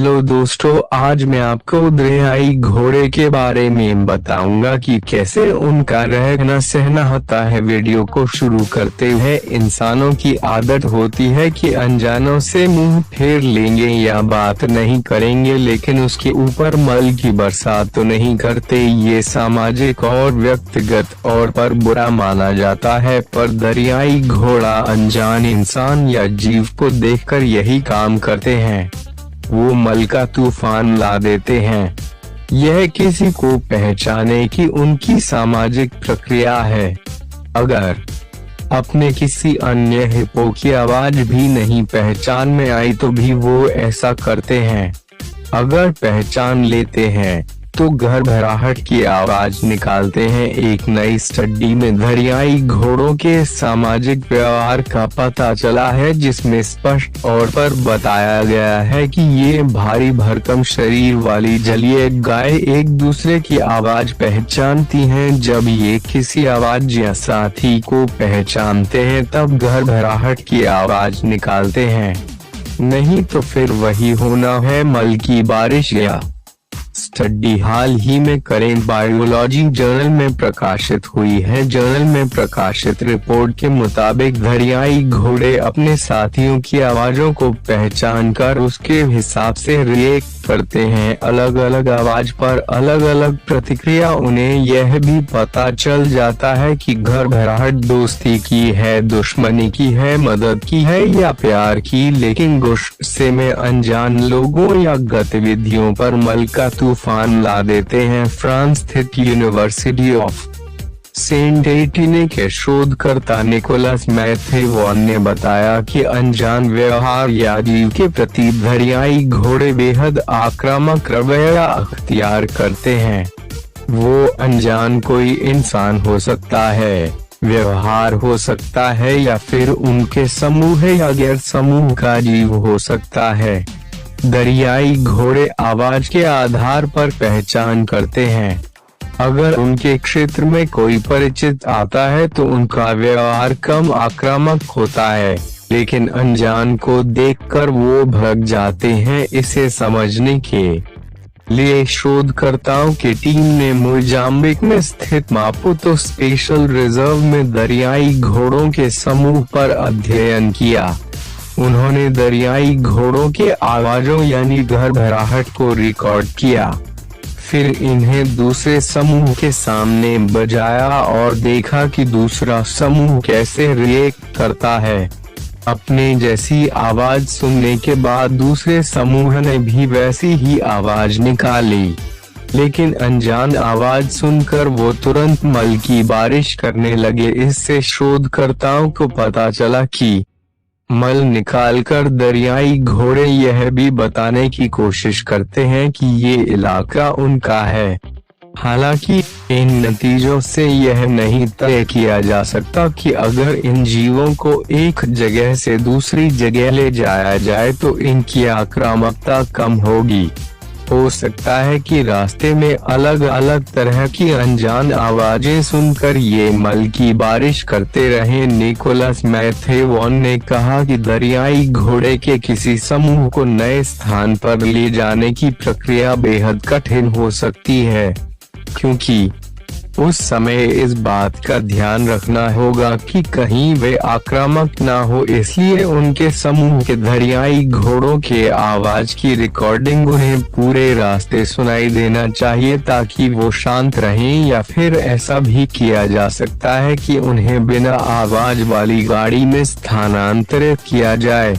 Hello दोस्तों, आज मैं आपको दरियाई घोड़े के बारे में बताऊंगा कि कैसे उनका रहना सहना होता है। वीडियो को शुरू करते हुए इंसानों की आदत होती है कि अनजानों से मुंह फेर लेंगे या बात नहीं करेंगे, लेकिन उसके ऊपर मल की बरसात तो नहीं करते। ये सामाजिक और व्यक्तिगत तौर पर बुरा माना जाता है, पर दरियाई घोड़ा अनजान इंसान या जीव को देखकर यही काम करते हैं। वो मल का तूफान ला देते हैं। यह किसी को पहचाने की उनकी सामाजिक प्रक्रिया है। अगर अपने किसी अन्य हिप्पो की आवाज भी नहीं पहचान में आई तो भी वो ऐसा करते हैं। अगर पहचान लेते हैं तो घरघराहट की आवाज निकालते हैं। एक नई स्टडी में दरियाई घोड़ों के सामाजिक व्यवहार का पता चला है, जिसमें स्पष्ट तौर पर बताया गया है कि ये भारी भरकम शरीर वाली जलीय गाय एक दूसरे की आवाज पहचानती हैं। जब ये किसी आवाज या साथी को पहचानते हैं तब घरघराहट की आवाज निकालते हैं, नहीं तो फिर वही होना है मल की बारिश। या स्टडी हाल ही में करेंट बायोलॉजी जर्नल में प्रकाशित हुई है। जर्नल में प्रकाशित रिपोर्ट के मुताबिक दरियाई घोड़े अपने साथियों की आवाजों को पहचानकर उसके हिसाब से रिएक्ट करते हैं। अलग अलग आवाज पर अलग अलग प्रतिक्रिया। उन्हें यह भी पता चल जाता है कि घरघराहट दोस्ती की है, दुश्मनी की है, मदद की है या प्यार की। लेकिन गुस्से में अनजान लोगों या गतिविधियों पर मल का तूफान ला देते हैं। फ्रांस स्थित यूनिवर्सिटी ऑफ सेंट एटिने के शोधकर्ता निकोलस मैथेवॉन ने बताया कि अनजान व्यवहार या जीव के प्रति दरियाई घोड़े बेहद आक्रामक रवैया अख्तियार करते हैं। वो अनजान कोई इंसान हो सकता है, व्यवहार हो सकता है या फिर उनके समूह या गैर समूह का जीव हो सकता है। दरियाई घोड़े आवाज के आधार पर पहचान करते हैं। अगर उनके क्षेत्र में कोई परिचित आता है तो उनका व्यवहार कम आक्रामक होता है, लेकिन अनजान को देखकर वो भड़क जाते हैं। इसे समझने के लिए शोधकर्ताओं की टीम ने मोजाम्बिक में स्थित मापुतो स्पेशल रिजर्व में दरियाई घोड़ों के समूह पर अध्ययन किया। उन्होंने दरियाई घोड़ों के आवाजों यानी घरघराहट को रिकॉर्ड किया, फिर इन्हें दूसरे समूह के सामने बजाया और देखा कि दूसरा समूह कैसे रिएक्ट करता है। अपने जैसी आवाज सुनने के बाद दूसरे समूह ने भी वैसी ही आवाज निकाली, लेकिन अनजान आवाज सुनकर वो तुरंत मल की बारिश करने लगे। इससे शोधकर्ताओं को पता चला कि मल निकालकर दरियाई घोड़े यह भी बताने की कोशिश करते हैं कि ये इलाका उनका है। हालांकि इन नतीजों से यह नहीं तय किया जा सकता कि अगर इन जीवों को एक जगह से दूसरी जगह ले जाया जाए तो इनकी आक्रामकता कम होगी। हो सकता है कि रास्ते में अलग अलग तरह की अनजान आवाजें सुनकर ये मल की बारिश करते रहे। निकोलस मैथेवॉन ने कहा कि दरियाई घोड़े के किसी समूह को नए स्थान पर ले जाने की प्रक्रिया बेहद कठिन हो सकती है, क्योंकि उस समय इस बात का ध्यान रखना होगा कि कहीं वे आक्रामक ना हो। इसलिए उनके समूह के दरियाई घोड़ों के आवाज की रिकॉर्डिंग उन्हें पूरे रास्ते सुनाई देना चाहिए ताकि वो शांत रहें, या फिर ऐसा भी किया जा सकता है कि उन्हें बिना आवाज वाली गाड़ी में स्थानांतरित किया जाए।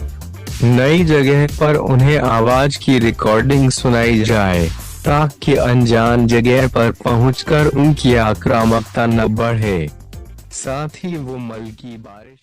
नई जगह पर उन्हें आवाज की रिकॉर्डिंग सुनाई जाए ताकि अनजान जगह पर पहुंचकर उनकी आक्रामकता न बढ़े, साथ ही वो मल की बारिश